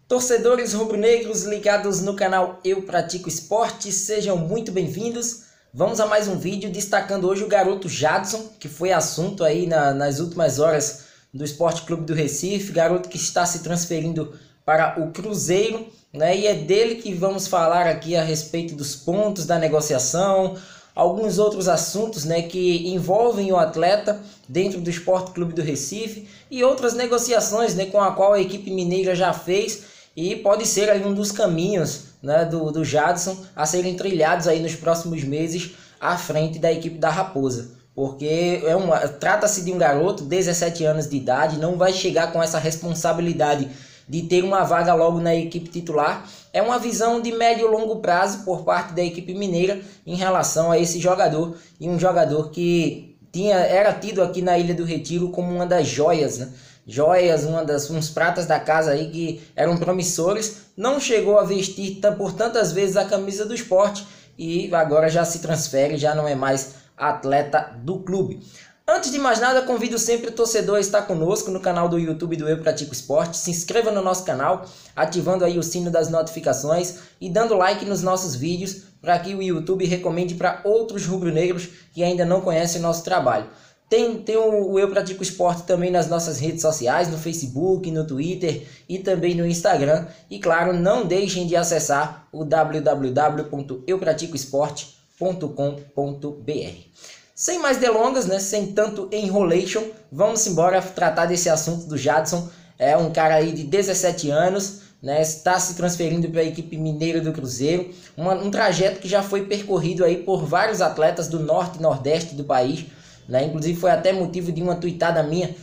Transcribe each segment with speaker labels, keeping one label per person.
Speaker 1: Torcedores rubro-negros ligados no canal Eu Pratico Esporte, sejam muito bem-vindos. Vamos a mais um vídeo destacando hoje o garoto Jadson, que foi assunto aí nas últimas horas do Esporte Clube do Recife, garoto que está se transferindo para o Cruzeiro, né? E é dele que vamos falar aqui a respeito dos pontos da negociação, alguns outros assuntos, né, que envolvem o atleta dentro do Esporte Clube do Recife e outras negociações, né, com a qual a equipe mineira já fez e pode ser aí um dos caminhos, né, do Jadson a serem trilhados aí nos próximos meses à frente da equipe da Raposa. Porque trata-se de um garoto de 17 anos de idade, não vai chegar com essa responsabilidade de ter uma vaga logo na equipe titular. É uma visão de médio e longo prazo por parte da equipe mineira em relação a esse jogador, e um jogador que era tido aqui na Ilha do Retiro como uma das joias, né? Joias, uns pratas da casa aí que eram promissores, não chegou a vestir por tantas vezes a camisa do esporte e agora já se transfere, já não é mais atleta do clube. Antes de mais nada, convido sempre o torcedor a estar conosco no canal do YouTube do Eu Pratico Esporte. Se inscreva no nosso canal, ativando aí o sino das notificações e dando like nos nossos vídeos para que o YouTube recomende para outros rubro-negros que ainda não conhecem o nosso trabalho. Tem o Eu Pratico Esporte também nas nossas redes sociais, no Facebook, no Twitter e também no Instagram. E claro, não deixem de acessar o www.eupraticoesporte.com.br. Sem mais delongas, né, sem tanto enrolation, vamos embora tratar desse assunto do Jadson. É um cara aí de 17 anos, né, está se transferindo para a equipe mineira do Cruzeiro. Um trajeto que já foi percorrido aí por vários atletas do norte e nordeste do país, né, inclusive foi até motivo de uma tuitada minha,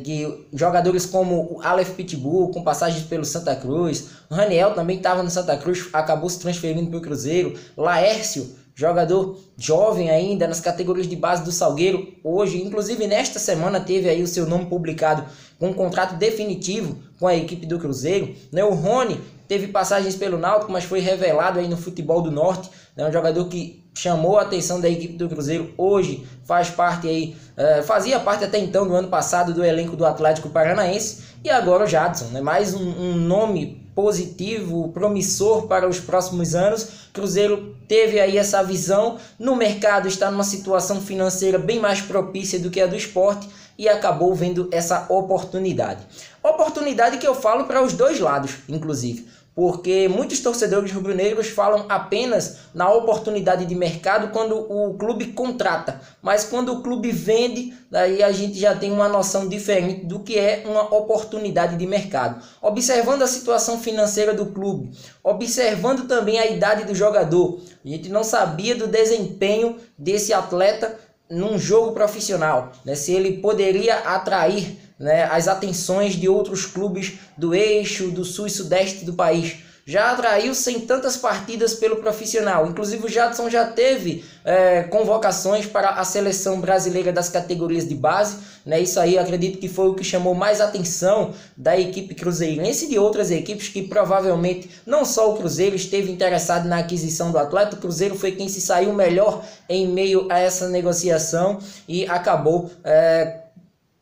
Speaker 1: que jogadores como o Aleph Pitbull, com passagens pelo Santa Cruz, o Raniel também estava no Santa Cruz, acabou se transferindo para o Cruzeiro, Laércio, jogador jovem ainda nas categorias de base do Salgueiro, hoje, inclusive nesta semana, teve aí o seu nome publicado com um contrato definitivo com a equipe do Cruzeiro, né? O Rony teve passagens pelo Náutico, mas foi revelado aí no futebol do Norte, né? Um jogador que chamou a atenção da equipe do Cruzeiro, hoje faz parte aí, fazia parte até então do ano passado do elenco do Atlético Paranaense, e agora o Jadson, né? Mais um nome positivo, promissor para os próximos anos. Cruzeiro teve aí essa visão, no mercado está numa situação financeira bem mais propícia do que a do esporte e acabou vendo essa oportunidade. Oportunidade que eu falo para os dois lados, inclusive, porque muitos torcedores rubro-negros falam apenas na oportunidade de mercado quando o clube contrata, mas quando o clube vende, daí a gente já tem uma noção diferente do que é uma oportunidade de mercado. Observando a situação financeira do clube, observando também a idade do jogador, a gente não sabia do desempenho desse atleta num jogo profissional, né? Se ele poderia atrair, né, as atenções de outros clubes do eixo, do sul e sudeste do país. Já atraiu sem tantas partidas pelo profissional. Inclusive o Jadson já teve convocações para a seleção brasileira das categorias de base, né? Isso aí acredito que foi o que chamou mais atenção da equipe cruzeirense e de outras equipes que provavelmente não só o Cruzeiro esteve interessado na aquisição do atleta. O Cruzeiro foi quem se saiu melhor em meio a essa negociação e acabou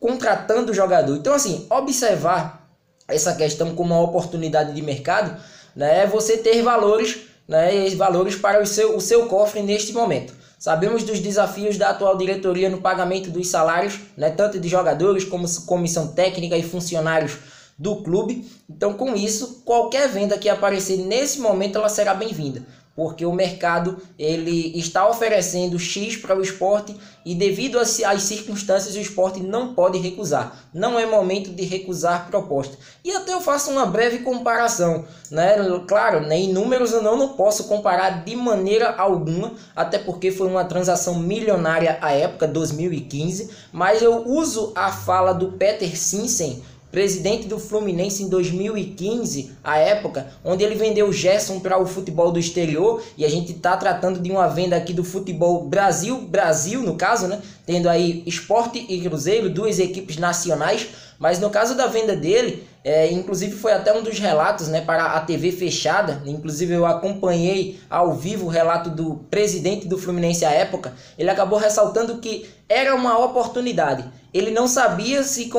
Speaker 1: contratando o jogador. Então, assim, observar essa questão como uma oportunidade de mercado, né, é você ter valores, né, valores para o seu cofre neste momento. Sabemos dos desafios da atual diretoria no pagamento dos salários, né, tanto de jogadores como comissão técnica e funcionários do clube. Então, com isso, qualquer venda que aparecer nesse momento, ela será bem-vinda, porque o mercado ele está oferecendo X para o esporte e devido às circunstâncias o esporte não pode recusar. Não é momento de recusar proposta. E até eu faço uma breve comparação, né? Claro, né, em números eu não posso comparar de maneira alguma, até porque foi uma transação milionária à época, 2015, mas eu uso a fala do Peter Sinsen, presidente do Fluminense em 2015, à época, onde ele vendeu o Gerson para o futebol do exterior, e a gente está tratando de uma venda aqui do futebol Brasil no caso, né? Tendo aí Sport e Cruzeiro, duas equipes nacionais, mas no caso da venda dele, inclusive foi até um dos relatos, né, para a TV fechada, inclusive eu acompanhei ao vivo o relato do presidente do Fluminense à época, ele acabou ressaltando que era uma oportunidade. Ele não sabia se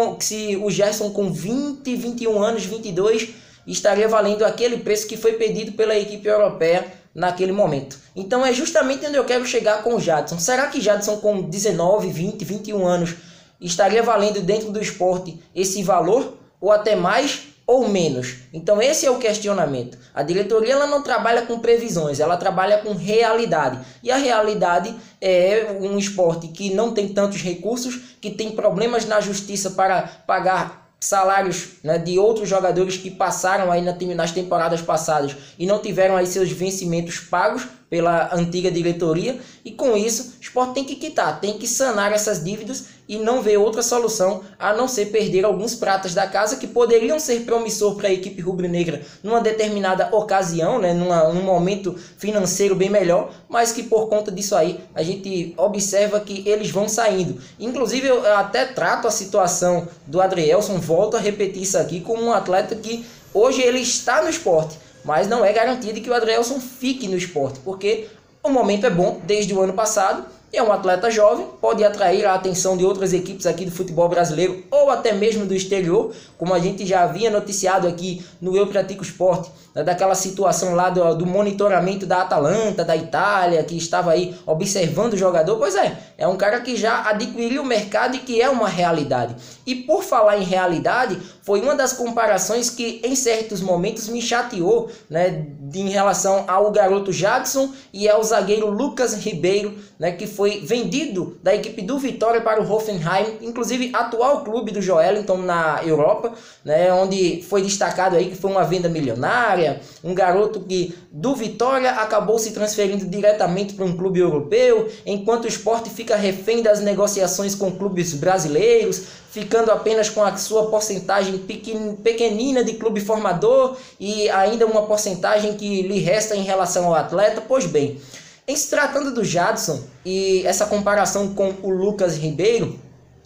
Speaker 1: o Gerson com 20, 21 anos, 22, estaria valendo aquele preço que foi pedido pela equipe europeia naquele momento. Então é justamente onde eu quero chegar com o Jadson. Será que Jadson com 19, 20, 21 anos estaria valendo dentro do esporte esse valor? Ou até mais ou menos? Então esse é o questionamento. A diretoria ela não trabalha com previsões, ela trabalha com realidade. E a realidade é um esporte que não tem tantos recursos, que tem problemas na justiça para pagar salários, né, de outros jogadores que passaram aí nas temporadas passadas e não tiveram aí seus vencimentos pagos pela antiga diretoria, e com isso o esporte tem que quitar, tem que sanar essas dívidas e não ver outra solução a não ser perder alguns pratas da casa que poderiam ser promissor para a equipe rubro-negra numa determinada ocasião, né, num momento financeiro bem melhor, mas que por conta disso aí a gente observa que eles vão saindo. Inclusive eu até trato a situação do Adrielson, volto a repetir isso aqui, como um atleta que hoje ele está no esporte, mas não é garantido que o Adrielson fique no esporte, porque o momento é bom desde o ano passado. É um atleta jovem, pode atrair a atenção de outras equipes aqui do futebol brasileiro ou até mesmo do exterior, como a gente já havia noticiado aqui no Eu Pratico Esporte, né, daquela situação lá do monitoramento da Atalanta, da Itália, que estava aí observando o jogador. Pois é um cara que já adquiriu o mercado e que é uma realidade. E por falar em realidade, foi uma das comparações que em certos momentos me chateou, né, em relação ao garoto Jadson e ao zagueiro Lucas Ribeiro, né, que foi vendido da equipe do Vitória para o Hoffenheim, inclusive atual clube do Joelinton na Europa, né, onde foi destacado aí que foi uma venda milionária, um garoto que do Vitória acabou se transferindo diretamente para um clube europeu, enquanto o Sport fica refém das negociações com clubes brasileiros, ficando apenas com a sua porcentagem pequenina de clube formador e ainda uma porcentagem que lhe resta em relação ao atleta. Pois bem, em se tratando do Jadson e essa comparação com o Lucas Ribeiro,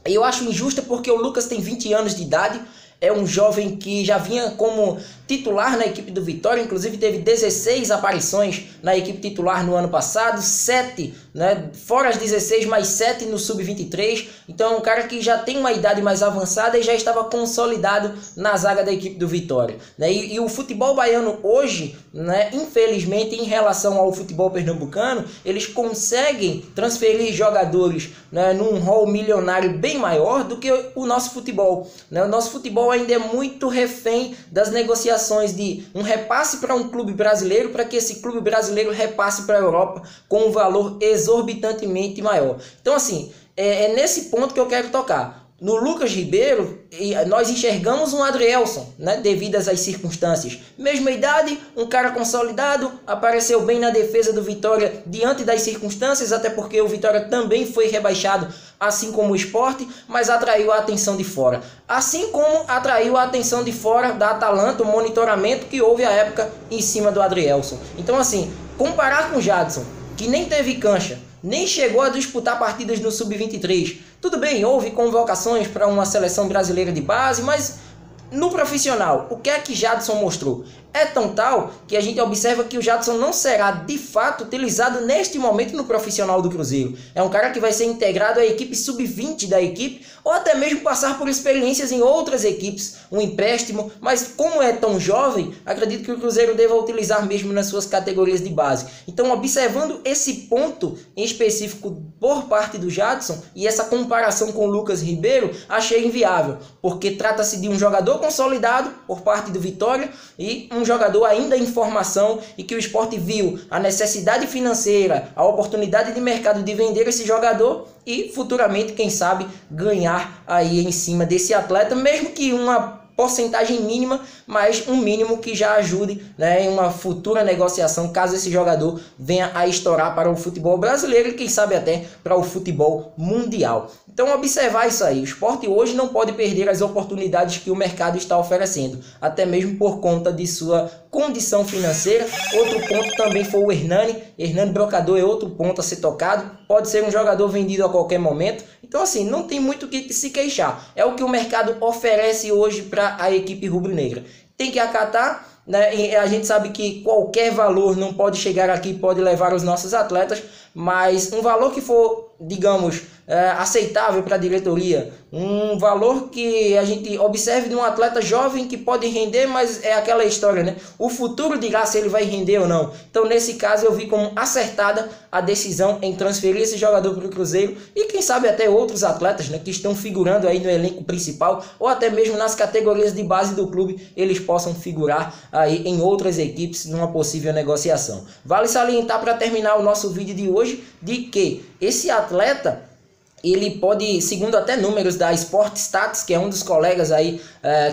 Speaker 1: eu acho injusta porque o Lucas tem 20 anos de idade, é um jovem que já vinha como titular na equipe do Vitória, inclusive teve 16 aparições na equipe titular no ano passado, 7, né, fora as 16, mais 7 no Sub-23, então é um cara que já tem uma idade mais avançada e já estava consolidado na zaga da equipe do Vitória, né, e o futebol baiano hoje, né, infelizmente em relação ao futebol pernambucano, eles conseguem transferir jogadores, né, num rol milionário bem maior do que o nosso futebol, né, o nosso futebol ainda é muito refém das negociações de um repasse para um clube brasileiro, para que esse clube brasileiro repasse para a Europa com um valor exorbitantemente maior. Então assim, é nesse ponto que eu quero tocar. No Lucas Ribeiro, nós enxergamos um Adrielson, né, devidas às circunstâncias. Mesma idade, um cara consolidado, apareceu bem na defesa do Vitória diante das circunstâncias, até porque o Vitória também foi rebaixado, assim como o Sport, mas atraiu a atenção de fora. Assim como atraiu a atenção de fora da Atalanta, o monitoramento que houve à época em cima do Adrielson. Então assim, comparar com o Jadson, que nem teve cancha, nem chegou a disputar partidas no Sub-23. Tudo bem, houve convocações para uma seleção brasileira de base, mas no profissional, o que é que Jadson mostrou? É tão tal que a gente observa que o Jadson não será de fato utilizado neste momento no profissional do Cruzeiro. É um cara que vai ser integrado à equipe sub-20 da equipe, ou até mesmo passar por experiências em outras equipes, um empréstimo, mas como é tão jovem, acredito que o Cruzeiro deva utilizar mesmo nas suas categorias de base. Então, observando esse ponto em específico por parte do Jadson e essa comparação com o Lucas Ribeiro, achei inviável, porque trata-se de um jogador consolidado por parte do Vitória e um jogador ainda em formação, e que o Sport viu a necessidade financeira, a oportunidade de mercado de vender esse jogador e futuramente, quem sabe, ganhar aí em cima desse atleta, mesmo que uma porcentagem mínima, mas um mínimo que já ajude, né, em uma futura negociação, caso esse jogador venha a estourar para o futebol brasileiro e quem sabe até para o futebol mundial. Então observar isso aí, o Sport hoje não pode perder as oportunidades que o mercado está oferecendo, até mesmo por conta de sua condição financeira. Outro ponto também foi o Hernani Brocador, é outro ponto a ser tocado, pode ser um jogador vendido a qualquer momento. Então assim, não tem muito o que se queixar, é o que o mercado oferece hoje para a equipe rubro-negra. Tem que acatar, né? E a gente sabe que qualquer valor não pode chegar aqui, pode levar os nossos atletas, mas um valor que for, digamos, aceitável para a diretoria, Um valor que a gente observe de um atleta jovem que pode render, mas é aquela história, né? O futuro dirá se ele vai render ou não. Então, nesse caso, eu vi como acertada a decisão em transferir esse jogador para o Cruzeiro e quem sabe até outros atletas, né, que estão figurando aí no elenco principal ou até mesmo nas categorias de base do clube, eles possam figurar aí em outras equipes numa possível negociação. Vale salientar para terminar o nosso vídeo de hoje de que esse atleta ele pode, segundo até números da Sport Stats, que é um dos colegas aí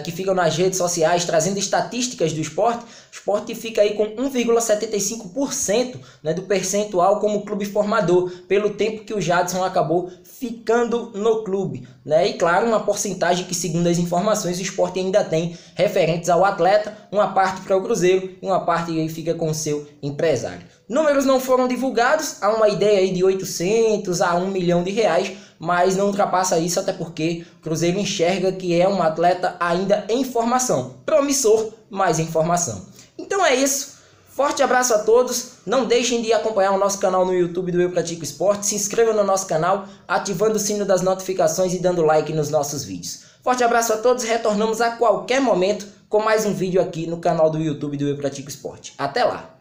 Speaker 1: que ficam nas redes sociais trazendo estatísticas do esporte, o esporte fica aí com 1,75%, né, do percentual como clube formador, pelo tempo que o Jadson acabou ficando no clube, né? E claro, uma porcentagem que, segundo as informações, o esporte ainda tem referentes ao atleta, uma parte para o Cruzeiro e uma parte aí fica com o seu empresário. Números não foram divulgados, há uma ideia aí de 800 a 1 milhão de reais, mas não ultrapassa isso, até porque o Cruzeiro enxerga que é um atleta ainda em formação. Promissor, mas em formação. Então é isso. Forte abraço a todos. Não deixem de acompanhar o nosso canal no YouTube do Eu Pratico Esporte. Se inscrevam no nosso canal, ativando o sino das notificações e dando like nos nossos vídeos. Forte abraço a todos. Retornamos a qualquer momento com mais um vídeo aqui no canal do YouTube do Eu Pratico Esporte. Até lá!